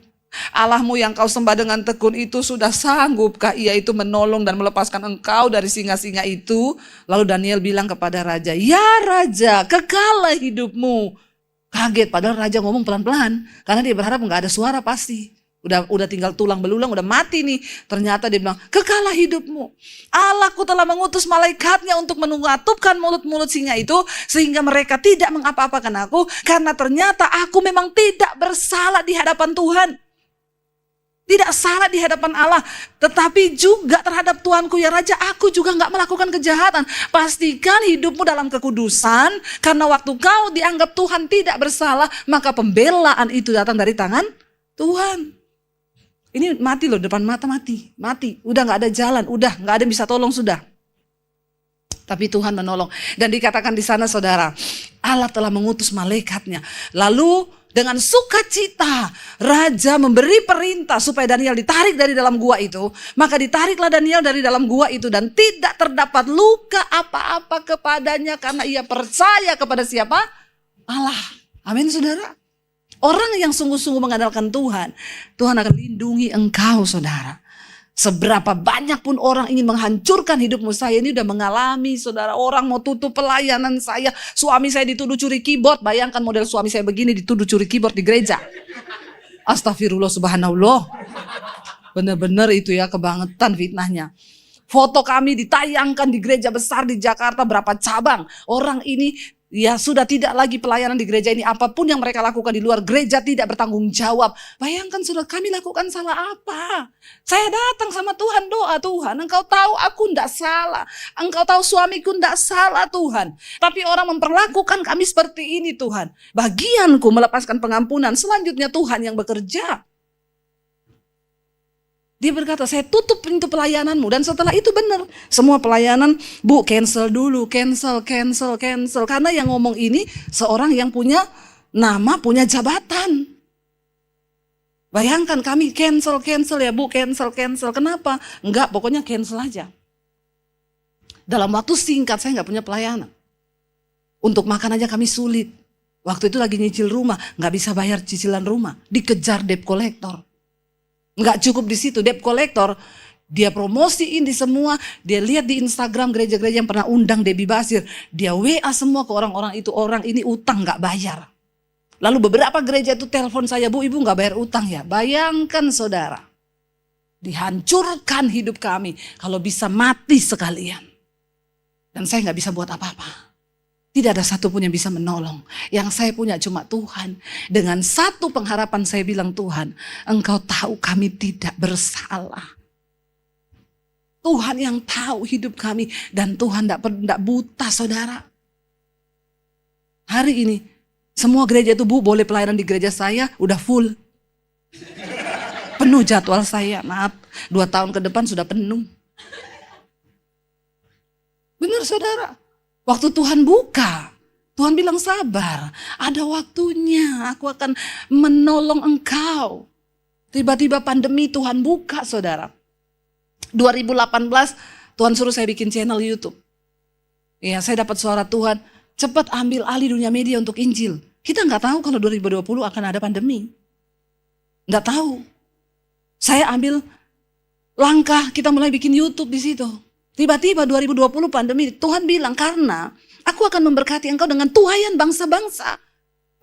Allahmu yang kau sembah dengan tekun itu sudah sanggupkah ia itu menolong dan melepaskan engkau dari singa-singa itu? Lalu Daniel bilang kepada raja, ya raja, kekallah hidupmu. Kaget padahal raja ngomong pelan-pelan karena dia berharap nggak ada suara pasti. Udah tinggal tulang belulang, udah mati nih. Ternyata dia bilang, kekalah hidupmu. Allahku telah mengutus malaikatnya untuk mengatupkan mulut-mulut singa itu sehingga mereka tidak mengapa-apakan aku, karena ternyata aku memang tidak bersalah di hadapan Tuhan. Tidak salah di hadapan Allah, tetapi juga terhadap Tuanku ya Raja, aku juga gak melakukan kejahatan. Pastikan hidupmu dalam kekudusan, karena waktu kau dianggap Tuhan tidak bersalah, maka pembelaan itu datang dari tangan Tuhan. Ini mati loh, depan mata mati. Udah gak ada jalan, udah gak ada yang bisa tolong sudah. Tapi Tuhan menolong. Dan dikatakan di sana saudara, Allah telah mengutus malaikatnya. Lalu dengan sukacita raja memberi perintah supaya Daniel ditarik dari dalam gua itu. Maka ditariklah Daniel dari dalam gua itu dan tidak terdapat luka apa-apa kepadanya karena ia percaya kepada siapa? Allah. Amin saudara. Orang yang sungguh-sungguh mengandalkan Tuhan, Tuhan akan lindungi engkau saudara. Seberapa banyak pun orang ingin menghancurkan hidupmu, saya ini udah mengalami saudara. Orang mau tutup pelayanan saya, suami saya dituduh curi keyboard. Bayangkan model suami saya begini dituduh curi keyboard di gereja. Astagfirullah subhanallah. Benar-benar itu ya kebangetan fitnahnya. Foto kami ditayangkan di gereja besar di Jakarta, berapa cabang. Orang ini ya sudah tidak lagi pelayanan di gereja ini. Apapun yang mereka lakukan di luar gereja tidak bertanggung jawab. Bayangkan sudah kami lakukan salah apa? Saya datang sama Tuhan, doa Tuhan. Engkau tahu aku tidak salah. Engkau tahu suamiku tidak salah Tuhan. Tapi orang memperlakukan kami seperti ini Tuhan. Bagianku melepaskan pengampunan. Selanjutnya Tuhan yang bekerja. Dia berkata, saya tutup pintu pelayananmu. Dan setelah itu benar. Semua pelayanan, Bu, cancel dulu. Cancel. Karena yang ngomong ini seorang yang punya nama, punya jabatan. Bayangkan kami cancel ya Bu, cancel. Kenapa? Enggak, pokoknya cancel aja. Dalam waktu singkat saya enggak punya pelayanan. Untuk makan aja kami sulit. Waktu itu lagi nyicil rumah, enggak bisa bayar cicilan rumah. Dikejar debt collector. Enggak cukup di situ, debt collector dia promosiin di semua, dia lihat di Instagram gereja-gereja yang pernah undang Debbie Basir, dia WA semua ke orang-orang itu, orang ini utang enggak bayar. Lalu beberapa gereja itu telepon saya, Bu, Ibu enggak bayar utang ya. Bayangkan saudara, dihancurkan hidup kami, kalau bisa mati sekalian. Dan saya enggak bisa buat apa-apa. Tidak ada satupun yang bisa menolong. Yang saya punya cuma Tuhan. Dengan satu pengharapan saya bilang, Tuhan, Engkau tahu kami tidak bersalah. Tuhan yang tahu hidup kami. Dan Tuhan tidak buta saudara. Hari ini, semua gereja itu Bu, boleh pelayanan di gereja saya, udah full. Penuh jadwal saya, maaf. 2 tahun ke depan sudah penuh. Benar saudara. Waktu Tuhan buka, Tuhan bilang sabar, ada waktunya aku akan menolong engkau. Tiba-tiba pandemi Tuhan buka saudara. 2018 Tuhan suruh saya bikin channel YouTube. Ya, saya dapat suara Tuhan, cepat ambil alih dunia media untuk Injil. Kita nggak tahu kalau 2020 akan ada pandemi. Nggak tahu. Saya ambil langkah, kita mulai bikin YouTube di situ. Tiba-tiba 2020 pandemi, Tuhan bilang karena aku akan memberkati engkau dengan tuaian bangsa-bangsa.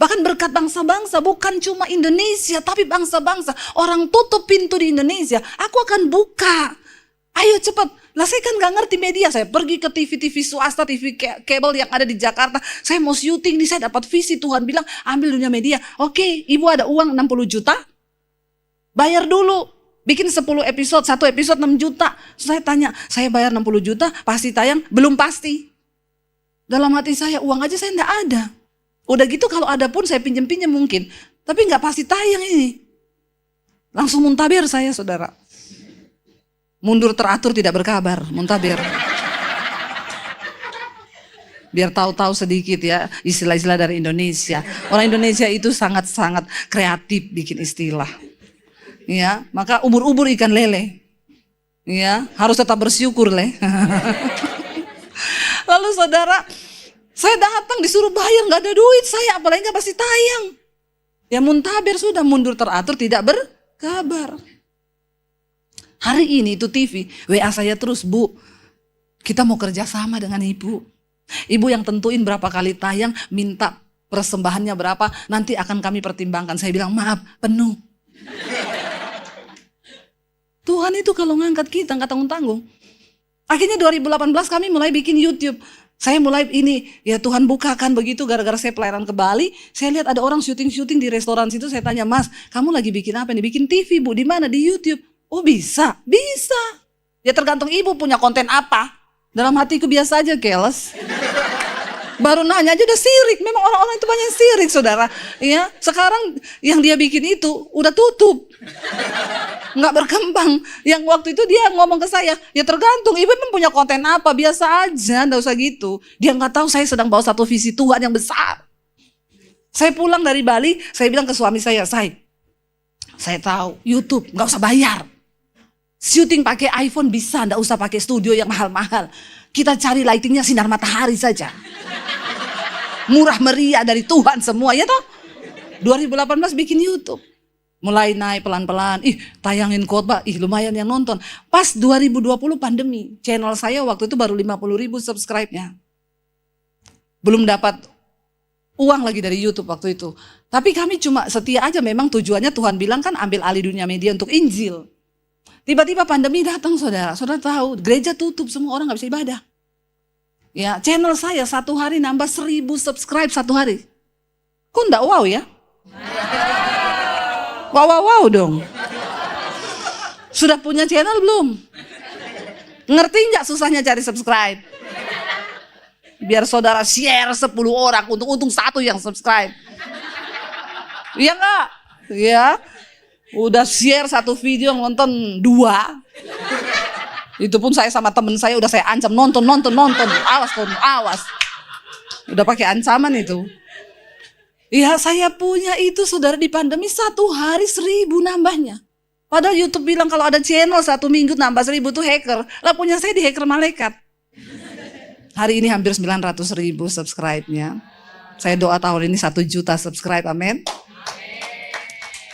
Bahkan berkat bangsa-bangsa bukan cuma Indonesia tapi bangsa-bangsa. Orang tutup pintu di Indonesia, aku akan buka. Ayo cepat. Lah saya kan gak ngerti media, saya pergi ke TV-TV swasta, TV kabel yang ada di Jakarta. Saya mau syuting nih, saya dapat visi, Tuhan bilang ambil dunia media. Oke, Ibu ada uang 60 juta, bayar dulu. Bikin 10 episode, 1 episode 6 juta. Saya tanya, saya bayar 60 juta, pasti tayang? Belum pasti. Dalam hati saya, uang aja saya enggak ada. Udah gitu kalau ada pun saya pinjem-pinjem mungkin. Tapi enggak pasti tayang ini. Langsung muntaber saya, saudara. Mundur teratur tidak berkabar, muntaber. Biar tahu-tahu sedikit ya istilah-istilah dari Indonesia. Orang Indonesia itu sangat-sangat kreatif bikin istilah. Ya, maka ubur-ubur ikan lele. Ya, harus tetap bersyukur, Le. Lalu saudara, saya datang disuruh bayar, nggak ada duit saya, apalagi nggak pasti tayang. Ya muntaber sudah, mundur teratur tidak berkabar. Hari ini itu TV, WA saya terus, Bu, kita mau kerja sama dengan ibu. Ibu yang tentuin berapa kali tayang, minta persembahannya berapa, nanti akan kami pertimbangkan. Saya bilang maaf, penuh. Tuhan itu kalau ngangkat kita nggak tanggung-tanggung. Akhirnya 2018 kami mulai bikin YouTube. Saya mulai ini, ya Tuhan bukakan begitu gara-gara saya pelayanan ke Bali. Saya lihat ada orang syuting-syuting di restoran situ. Saya tanya, Mas, kamu lagi bikin apa nih? Bikin TV, Bu, di mana? Di YouTube. Oh bisa, bisa. Ya tergantung ibu punya konten apa. Dalam hatiku biasa aja, keles. Baru nanya aja udah sirik. Memang orang-orang itu banyak sirik, saudara. Ya, sekarang yang dia bikin itu udah tutup. Nggak berkembang. Yang waktu itu dia ngomong ke saya, ya tergantung ibu memang punya konten apa, biasa aja, nggak usah gitu. Dia nggak tahu saya sedang bawa satu visi Tuhan yang besar. Saya pulang dari Bali, saya bilang ke suami saya tahu YouTube nggak usah bayar. Syuting pakai iPhone bisa, nggak usah pakai studio yang mahal-mahal. Kita cari lightingnya sinar matahari saja. Murah meriah dari Tuhan semua, ya toh. 2018 bikin YouTube. Mulai naik pelan-pelan, tayangin khotbah, lumayan yang nonton. Pas 2020 pandemi, channel saya waktu itu baru 50.000 subscribe-nya. Belum dapat uang lagi dari YouTube waktu itu. Tapi kami cuma setia aja, memang tujuannya Tuhan bilang kan ambil alih dunia media untuk Injil. Tiba-tiba pandemi datang, saudara. Saudara tahu, gereja tutup, semua orang gak bisa ibadah. Ya, channel saya satu hari nambah 1.000 subscribe satu hari. Kok enggak wow ya? Wow dong. Sudah punya channel belum? Ngerti nggak susahnya cari subscribe? Biar saudara share 10 orang, untung satu yang subscribe. Iya nggak? Ya, udah share satu video nonton 2. Itu pun saya sama temen saya udah saya ancam nonton. Awas. Udah pakai ancaman itu. Ya saya punya itu saudara di pandemi satu hari 1.000 nambahnya. Padahal YouTube bilang kalau ada channel 1 minggu nambah 1.000 tuh hacker. Lah punya saya di hacker malaikat. Hari ini hampir 900.000 subscribe-nya. Saya doa tahun ini 1 juta subscribe, amin.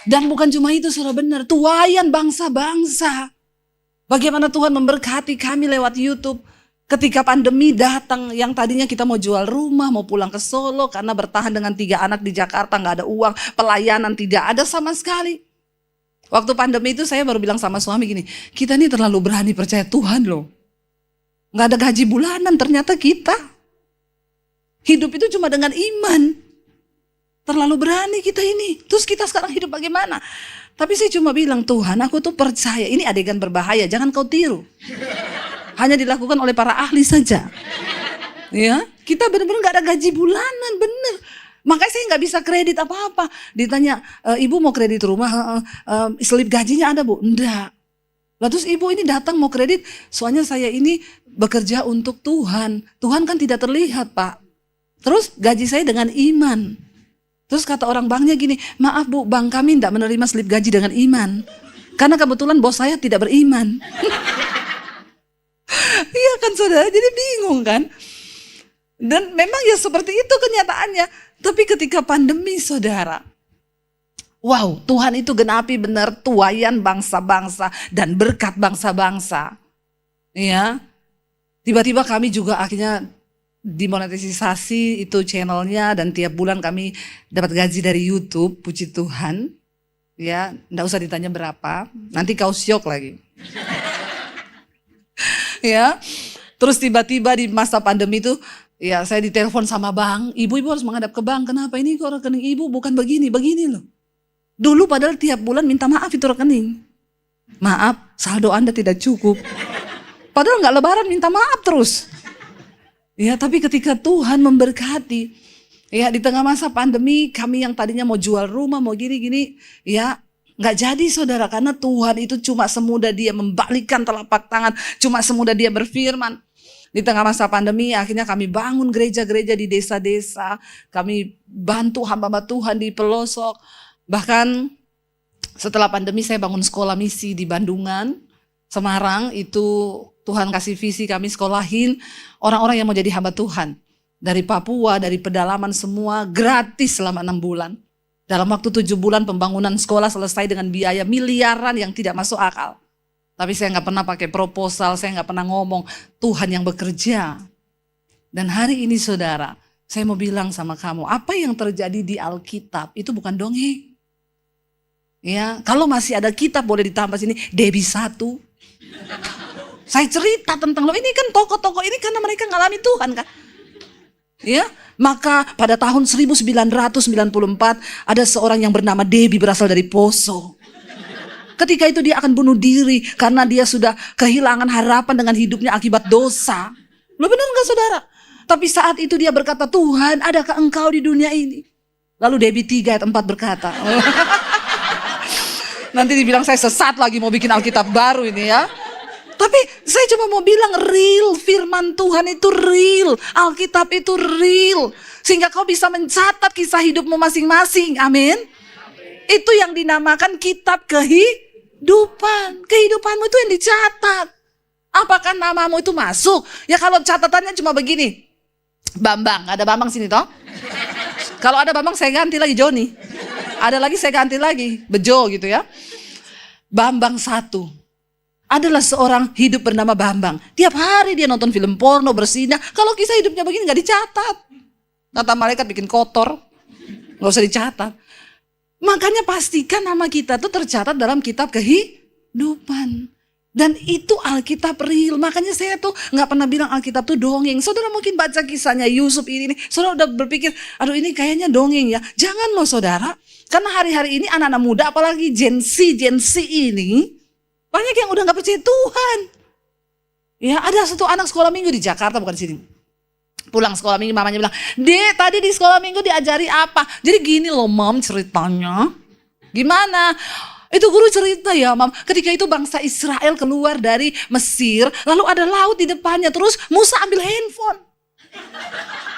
Dan bukan cuma itu, saudara, benar. Tuayan bangsa-bangsa. Bagaimana Tuhan memberkati kami lewat YouTube. Ketika pandemi datang, yang tadinya kita mau jual rumah, mau pulang ke Solo karena bertahan dengan 3 anak di Jakarta, nggak ada uang, pelayanan tidak ada sama sekali. Waktu pandemi itu saya baru bilang sama suami gini, kita ini terlalu berani percaya Tuhan loh. Nggak ada gaji bulanan ternyata kita. Hidup itu cuma dengan iman. Terlalu berani kita ini. Terus kita sekarang hidup bagaimana? Tapi saya cuma bilang, Tuhan aku tuh percaya, ini adegan berbahaya, jangan kau tiru. Hanya dilakukan oleh para ahli saja. Ya, kita benar-benar nggak ada gaji bulanan, bener. Makanya saya nggak bisa kredit apa-apa. Ditanya, ibu mau kredit rumah, slip gajinya ada bu? Enggak. Lalu terus ibu ini datang mau kredit, soalnya saya ini bekerja untuk Tuhan. Tuhan kan tidak terlihat pak. Terus gaji saya dengan iman. Terus kata orang banknya gini, maaf bu, bank kami tidak menerima slip gaji dengan iman. Karena kebetulan bos saya tidak beriman. Iya kan saudara, jadi bingung kan. Dan memang ya seperti itu kenyataannya. Tapi ketika pandemi saudara, wow, Tuhan itu genapi benar tuayan bangsa-bangsa dan berkat bangsa-bangsa. Ya, tiba-tiba kami juga akhirnya dimonetisasi itu channelnya dan tiap bulan kami dapat gaji dari YouTube, puji Tuhan. Ya, enggak usah ditanya berapa, nanti kau syok lagi. Ya, terus tiba-tiba di masa pandemi itu, ya saya ditelepon sama bank, ibu-ibu harus menghadap ke bank. Kenapa ini kok rekening ibu bukan begini loh. Dulu padahal tiap bulan minta maaf itu rekening. Maaf, saldo Anda tidak cukup. Padahal nggak lebaran minta maaf terus. Ya, tapi ketika Tuhan memberkati, ya di tengah masa pandemi kami yang tadinya mau jual rumah, mau gini-gini, ya nggak jadi saudara, karena Tuhan itu cuma semudah dia membalikkan telapak tangan, cuma semudah dia berfirman. Di tengah masa pandemi akhirnya kami bangun gereja-gereja di desa-desa, kami bantu hamba-hamba Tuhan di pelosok. Bahkan setelah pandemi saya bangun sekolah misi di Bandungan, Semarang, itu Tuhan kasih visi kami sekolahin orang-orang yang mau jadi hamba Tuhan. Dari Papua, dari pedalaman semua, gratis selama 6 bulan. Dalam waktu 7 bulan pembangunan sekolah selesai dengan biaya miliaran yang tidak masuk akal. Tapi saya nggak pernah pakai proposal, saya nggak pernah ngomong, Tuhan yang bekerja. Dan hari ini saudara, saya mau bilang sama kamu, apa yang terjadi di Alkitab itu bukan dongeng. Ya, kalau masih ada kitab boleh ditambah sini, Debbie 1. Saya cerita tentang lo, ini kan tokoh-tokoh ini karena mereka ngalami Tuhan kan. Ya, maka pada tahun 1994 ada seorang yang bernama Debbie berasal dari Poso. Ketika itu dia akan bunuh diri karena dia sudah kehilangan harapan dengan hidupnya akibat dosa. Lo benar gak saudara? Tapi saat itu dia berkata, Tuhan adakah engkau di dunia ini? Lalu Debbie 3 ayat 4 berkata. Nanti dibilang saya sesat lagi mau bikin Alkitab baru ini ya. Tapi saya cuma mau bilang real, firman Tuhan itu real, Alkitab itu real. Sehingga kau bisa mencatat kisah hidupmu masing-masing, amin. Itu yang dinamakan kitab kehidupan. Kehidupanmu itu yang dicatat. Apakah namamu itu masuk? Ya kalau catatannya cuma begini. Bambang, ada Bambang sini toh. Kalau ada Bambang saya ganti lagi Joni. Ada lagi saya ganti lagi Bejo gitu ya. Bambang 1 adalah seorang hidup bernama Bambang. Tiap hari dia nonton film porno, bersinah. Kalau kisah hidupnya begini gak dicatat. Kata malaikat bikin kotor. Gak usah dicatat. Makanya pastikan nama kita tuh tercatat dalam kitab kehidupan. Dan itu Alkitab real. Makanya saya tuh gak pernah bilang Alkitab tuh dongeng. Saudara mungkin baca kisahnya Yusuf ini. Saudara udah berpikir, aduh ini kayaknya dongeng ya. Jangan loh saudara. Karena hari-hari ini anak-anak muda apalagi Gen Z ini. Banyak yang udah gak percaya Tuhan. Ya ada satu anak sekolah minggu di Jakarta, bukan sini. Pulang sekolah minggu mamanya bilang, Dek tadi di sekolah minggu diajari apa? Jadi gini loh Mam ceritanya. Gimana? Itu guru cerita ya Mam. Ketika itu bangsa Israel keluar dari Mesir. Lalu ada laut di depannya. Terus Musa ambil handphone.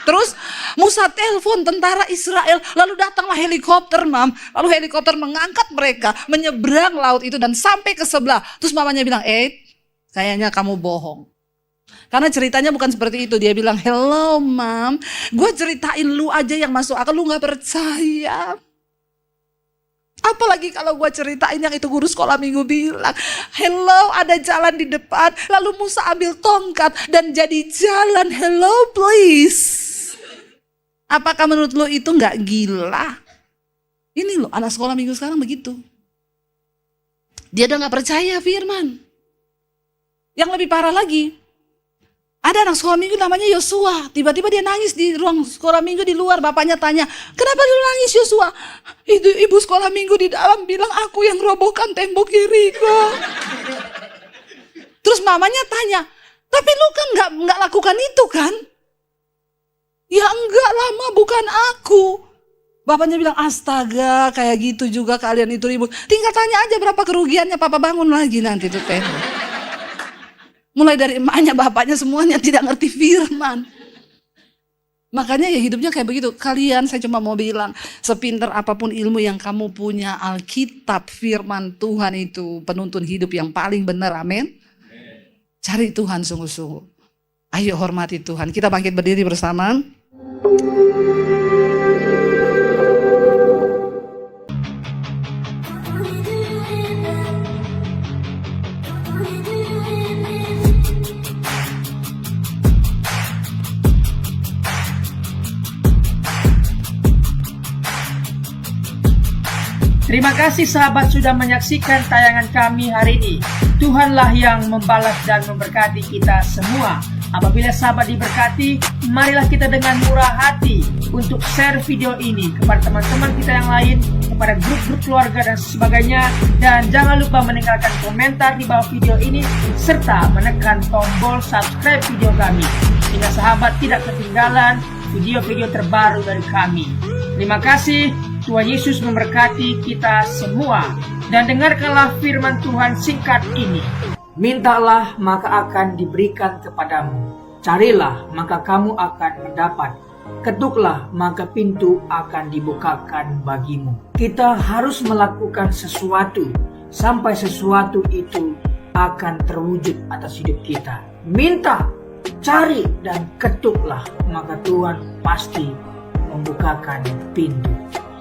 Terus Musa telepon tentara Israel. Lalu datanglah helikopter Mam. Lalu helikopter mengangkat mereka. Menyeberang laut itu dan sampai ke sebelah. Terus mamanya bilang, kayaknya kamu bohong. Karena ceritanya bukan seperti itu. Dia bilang, hello Mam. Gue ceritain lu aja yang masuk akal. Lu gak percaya. Apalagi kalau gue ceritain yang itu guru sekolah minggu bilang. Hello ada jalan di depan. Lalu Musa ambil tongkat dan jadi jalan. Hello please. Apakah menurut lo itu gak gila? Ini loh anak sekolah minggu sekarang begitu. Dia udah gak percaya firman. Yang lebih parah lagi. Ada anak sekolah minggu namanya Yosua. Tiba-tiba dia nangis di ruang sekolah minggu di luar. Bapaknya tanya, kenapa lu nangis Yosua? Itu ibu sekolah minggu di dalam bilang aku yang robohkan tembok Yeriko. Terus mamanya tanya, tapi lu kan nggak lakukan itu kan? Ya enggak lama bukan aku. Bapaknya bilang astaga kayak gitu juga kalian itu ribut. Tinggal tanya aja berapa kerugiannya papa bangun lagi nanti tuh tembok. Mulai dari emaknya, bapaknya semuanya tidak ngerti firman. Makanya ya hidupnya kayak begitu. Kalian saya cuma mau bilang, sepintar apapun ilmu yang kamu punya, Alkitab, firman Tuhan itu penuntun hidup yang paling benar, amin. Cari Tuhan sungguh-sungguh. Ayo hormati Tuhan. Kita bangkit berdiri bersama. Terima kasih sahabat sudah menyaksikan tayangan kami hari ini. Tuhanlah yang membalas dan memberkati kita semua. Apabila sahabat diberkati, marilah kita dengan murah hati untuk share video ini kepada teman-teman kita yang lain, kepada grup-grup keluarga dan sebagainya. Dan jangan lupa meninggalkan komentar di bawah video ini serta menekan tombol subscribe video kami. sehingga sahabat tidak ketinggalan video-video terbaru dari kami. Terima kasih, Tuhan Yesus memberkati kita semua. Dan dengarkanlah firman Tuhan singkat ini. Mintalah maka akan diberikan kepadamu. Carilah maka kamu akan mendapat. Ketuklah maka pintu akan dibukakan bagimu. Kita harus melakukan sesuatu sampai sesuatu itu akan terwujud atas hidup kita. Minta, cari, dan ketuklah, maka Tuhan pasti membukakan pintu.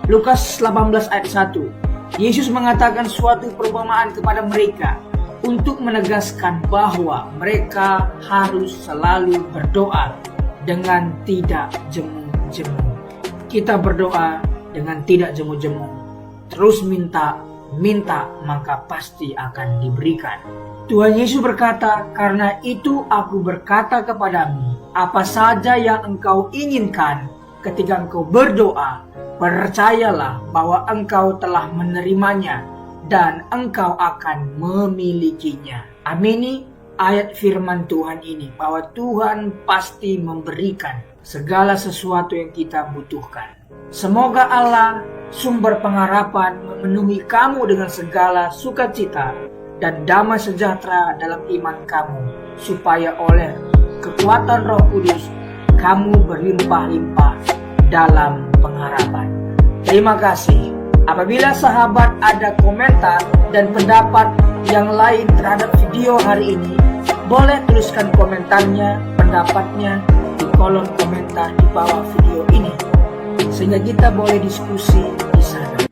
Lukas 18 ayat 1. Yesus mengatakan suatu perumpamaan kepada mereka untuk menegaskan bahwa mereka harus selalu berdoa dengan tidak jemu-jemu. Kita berdoa dengan tidak jemu-jemu. Terus minta maka pasti akan diberikan. Tuhan Yesus berkata, karena itu aku berkata kepadamu, apa saja yang engkau inginkan ketika engkau berdoa, percayalah bahwa engkau telah menerimanya dan engkau akan memilikinya. Amini ayat firman Tuhan ini, bahwa Tuhan pasti memberikan segala sesuatu yang kita butuhkan. Semoga Allah, sumber pengharapan, memenuhi kamu dengan segala sukacita dan damai sejahtera dalam iman kamu, supaya oleh kekuatan Roh Kudus kamu berlimpah-limpah dalam pengharapan. Terima kasih. Apabila sahabat ada komentar dan pendapat yang lain terhadap video hari ini, boleh tuliskan komentarnya, pendapatnya di kolom komentar di bawah video ini, sehingga kita boleh diskusi di sana.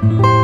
Tuhan.